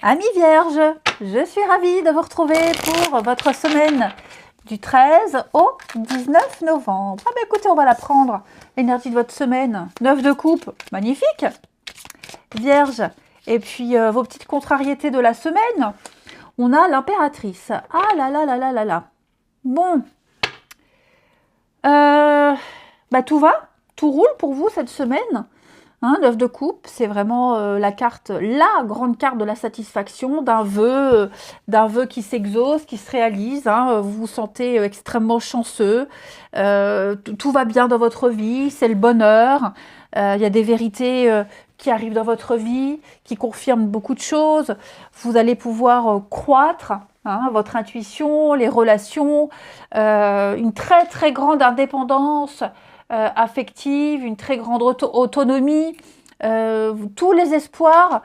Amis vierges, je suis ravie de vous retrouver pour votre semaine du 13 au 19 novembre. Ah ben écoutez, on va la prendre, l'énergie de votre semaine. 9 de coupe, magnifique. Vierge, et puis vos petites contrariétés de la semaine. On a l'impératrice. Ah là là là là là là. Bon. Tout va, tout roule pour vous cette semaine. 9 de coupe, c'est vraiment la grande carte de la satisfaction, d'un vœu qui s'exauce, qui se réalise. Vous vous sentez extrêmement chanceux, tout va bien dans votre vie, c'est le bonheur. Il y a des vérités qui arrivent dans votre vie, qui confirment beaucoup de choses. Vous allez pouvoir croître, votre intuition, les relations, une très très grande indépendance affective, une très grande autonomie, tous les espoirs,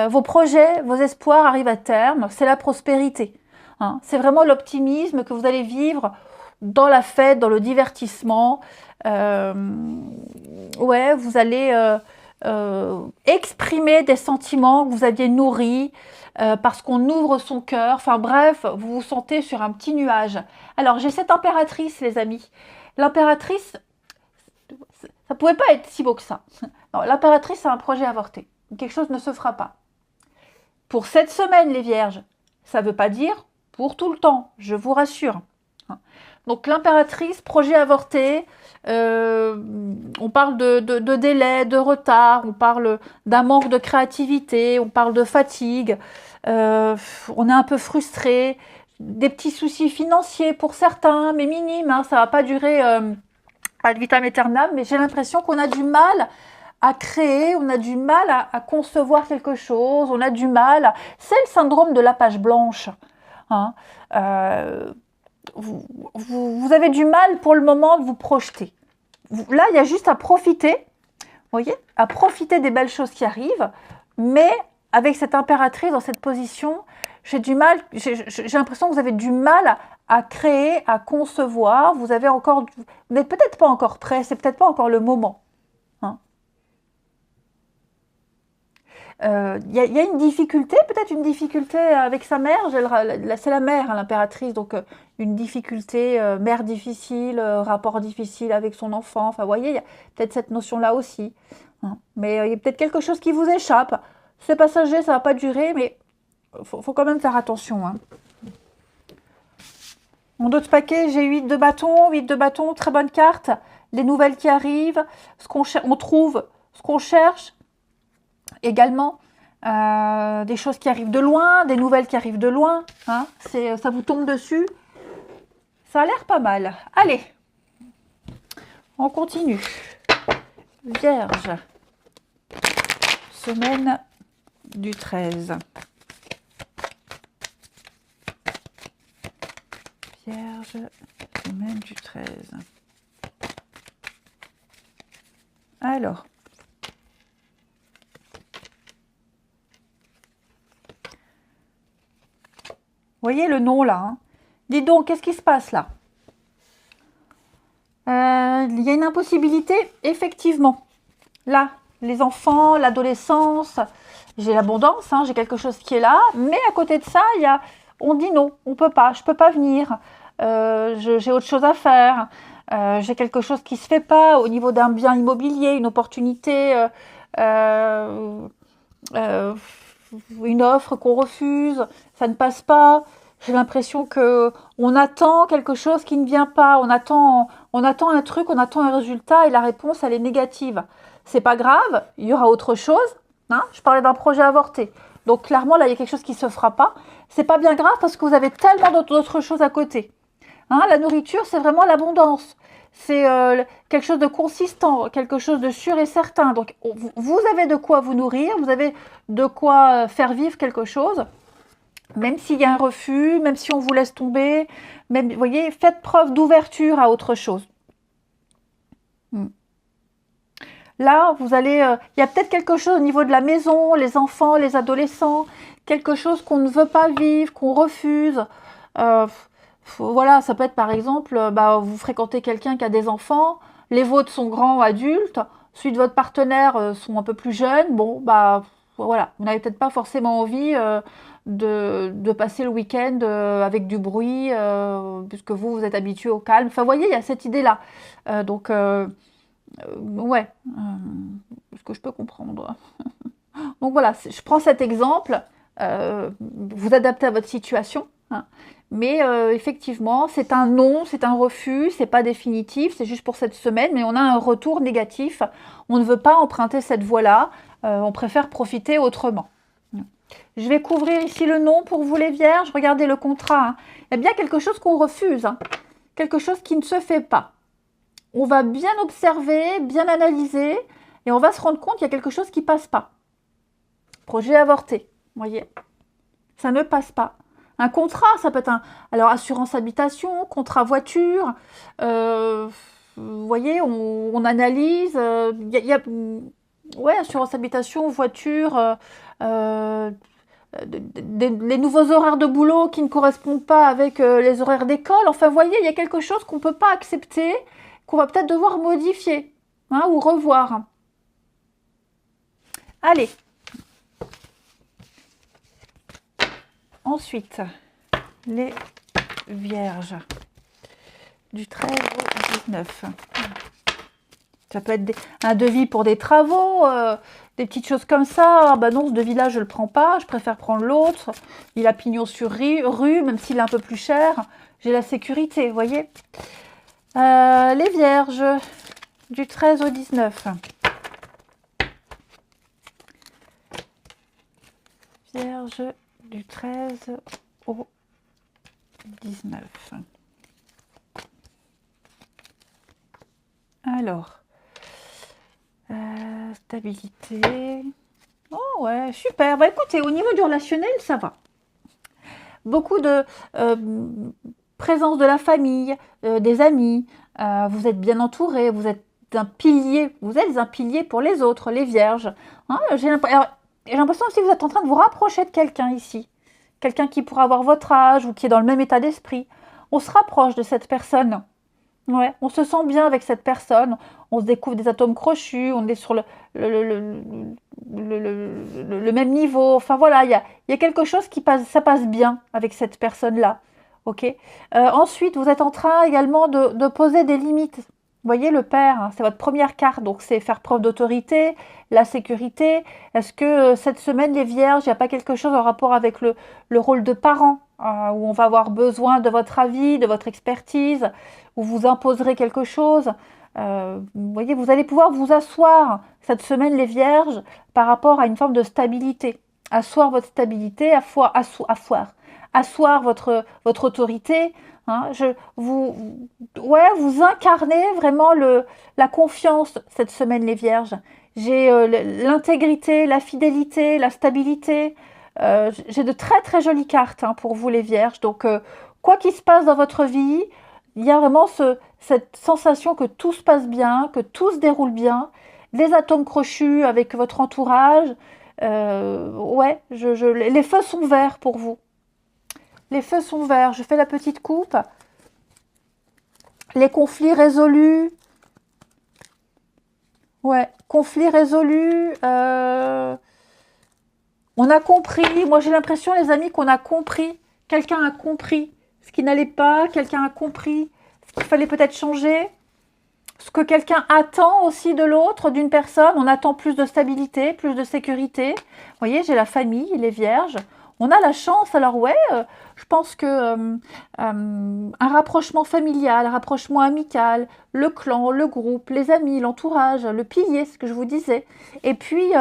vos projets, vos espoirs arrivent à terme, c'est la prospérité. C'est vraiment l'optimisme que vous allez vivre dans la fête, dans le divertissement. Vous allez exprimer des sentiments que vous aviez nourris, parce qu'on ouvre son cœur. Enfin bref, vous vous sentez sur un petit nuage. Alors j'ai cette impératrice, les amis. L'impératrice, ça pouvait pas être si beau que ça. L'impératrice a un projet avorté. Quelque chose ne se fera pas. Pour cette semaine, les vierges, ça ne veut pas dire pour tout le temps, je vous rassure. Donc l'impératrice, projet avorté, on parle de délai, de retard, on parle d'un manque de créativité, on parle de fatigue, on est un peu frustré, des petits soucis financiers pour certains, mais minimes, ça ne va pas durer ad vitam aeternam, mais j'ai l'impression qu'on a du mal à créer, on a du mal à concevoir quelque chose, on a du mal, c'est le syndrome de la page blanche. Vous avez du mal pour le moment de vous projeter. Là, il y a juste à profiter, vous voyez, à profiter des belles choses qui arrivent, mais avec cette impératrice dans cette position, j'ai l'impression que vous avez du mal à créer, à concevoir, vous n'êtes peut-être pas encore prêt, c'est peut-être pas encore le moment. Il y a une difficulté, peut-être une difficulté avec sa mère, c'est la mère, l'impératrice, donc une difficulté, mère difficile, rapport difficile avec son enfant, enfin vous voyez, il y a peut-être cette notion-là aussi. Mais il y a peut-être quelque chose qui vous échappe, c'est passager, ça ne va pas durer, mais faut quand même faire attention. Mon autre paquet, j'ai 8 de bâton, très bonne carte, les nouvelles qui arrivent, on trouve ce qu'on cherche. Également, des choses qui arrivent de loin, des nouvelles qui arrivent de loin. Ça vous tombe dessus. Ça a l'air pas mal. Allez, on continue. Vierge, semaine du 13. Vierge, semaine du 13. Alors, vous voyez le nom là. Dites donc, qu'est-ce qui se passe là? Il y a une impossibilité, effectivement. Là, les enfants, l'adolescence, j'ai l'abondance, j'ai quelque chose qui est là, mais à côté de ça, on dit non, on peut pas, je peux pas venir, j'ai autre chose à faire, j'ai quelque chose qui se fait pas au niveau d'un bien immobilier, une opportunité, une offre qu'on refuse, ça ne passe pas. J'ai l'impression qu'on attend quelque chose qui ne vient pas, on attend un truc, on attend un résultat et la réponse elle est négative. C'est pas grave, il y aura autre chose. Je parlais d'un projet avorté, donc clairement là il y a quelque chose qui se fera pas. C'est pas bien grave parce que vous avez tellement d'autres choses à côté. La nourriture c'est vraiment l'abondance. C'est quelque chose de consistant, quelque chose de sûr et certain. Donc, vous avez de quoi vous nourrir, vous avez de quoi faire vivre quelque chose, même s'il y a un refus, même si on vous laisse tomber. Même, vous voyez, faites preuve d'ouverture à autre chose. Là, il y a peut-être quelque chose au niveau de la maison, les enfants, les adolescents, quelque chose qu'on ne veut pas vivre, qu'on refuse. Voilà, ça peut être par exemple, vous fréquentez quelqu'un qui a des enfants, les vôtres sont grands adultes, celui de votre partenaire sont un peu plus jeunes, voilà, vous n'avez peut-être pas forcément envie de passer le week-end avec du bruit, puisque vous êtes habitué au calme. Enfin, vous voyez, il y a cette idée-là. Ouais, ce que je peux comprendre. Donc voilà, je prends cet exemple, vous adaptez à votre situation, hein. Mais effectivement, c'est un non, c'est un refus, c'est pas définitif, c'est juste pour cette semaine, mais on a un retour négatif. On ne veut pas emprunter cette voie-là, on préfère profiter autrement. Je vais couvrir ici le non pour vous les vierges. Regardez le contrat, hein. Il y a bien quelque chose qu'on refuse, hein. Quelque chose qui ne se fait pas. On va bien observer, bien analyser, et on va se rendre compte qu'il y a quelque chose qui passe pas. Projet avorté, voyez, ça ne passe pas. Un contrat, ça peut être alors assurance habitation, contrat voiture, vous voyez, on analyse, ouais, assurance habitation, voiture, les nouveaux horaires de boulot qui ne correspondent pas avec les horaires d'école. Enfin, vous voyez, il y a quelque chose qu'on ne peut pas accepter, qu'on va peut-être devoir modifier, hein, ou revoir. Allez. Ensuite, les vierges du 13 au 19. Ça peut être un devis pour des travaux, des petites choses comme ça. Ah bah non, ce devis-là, je ne le prends pas, je préfère prendre l'autre. Il a pignon sur rue, même s'il est un peu plus cher. J'ai la sécurité, vous voyez. Les vierges du 13 au 19. Vierge du 13 au 19. Alors, stabilité. Oh ouais, super. Bah écoutez, au niveau du relationnel, ça va. Beaucoup de présence de la famille, des amis. Vous êtes bien entouré, vous êtes un pilier pour les autres, les vierges. Hein, j'ai l'impression aussi que vous êtes en train de vous rapprocher de quelqu'un ici. Quelqu'un qui pourra avoir votre âge ou qui est dans le même état d'esprit. On se rapproche de cette personne. Ouais, on se sent bien avec cette personne. On se découvre des atomes crochus. On est sur le même niveau. Enfin voilà, il y a quelque chose ça passe bien avec cette personne-là. Ok. Ensuite, vous êtes en train également de poser des limites. Vous voyez, le père, hein, c'est votre première carte, donc c'est faire preuve d'autorité, la sécurité. Est-ce que cette semaine, les vierges, il n'y a pas quelque chose en rapport avec le rôle de parent, où on va avoir besoin de votre avis, de votre expertise, où vous imposerez quelque chose? Vous voyez, vous allez pouvoir vous asseoir cette semaine, les vierges, par rapport à une forme de stabilité. Asseoir votre stabilité, asseoir votre autorité. Hein, vous incarnez vraiment la confiance cette semaine, les vierges. J'ai l'intégrité, la fidélité, la stabilité. J'ai de très très jolies cartes, hein, pour vous, les vierges. Donc, quoi qu'il se passe dans votre vie, il y a vraiment cette sensation que tout se passe bien, que tout se déroule bien. Les atomes crochus avec votre entourage. Ouais, les feux sont verts pour vous. Les feux sont verts. Je fais la petite coupe. Les conflits résolus. Ouais, conflits résolus. On a compris. Moi, j'ai l'impression, les amis, qu'on a compris. Quelqu'un a compris ce qui n'allait pas. Quelqu'un a compris ce qu'il fallait peut-être changer. Ce que quelqu'un attend aussi de l'autre, d'une personne. On attend plus de stabilité, plus de sécurité. Vous voyez, j'ai la famille, les vierges. On a la chance, alors ouais, je pense que un rapprochement familial, un rapprochement amical, le clan, le groupe, les amis, l'entourage, le pilier, ce que je vous disais. Et puis,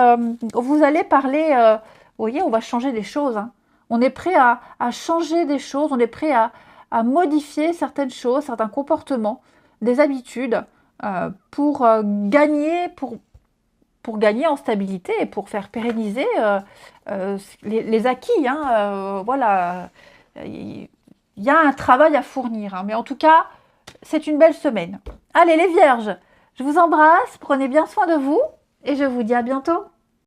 vous allez parler, vous voyez, on va changer des choses, hein. On est prêt à changer des choses, on est prêt à modifier certaines choses, certains comportements, des habitudes, pour gagner, pour gagner en stabilité et pour faire pérenniser les acquis, hein, voilà, il y a un travail à fournir, hein, mais en tout cas, c'est une belle semaine. Allez, les vierges, je vous embrasse, prenez bien soin de vous et je vous dis à bientôt.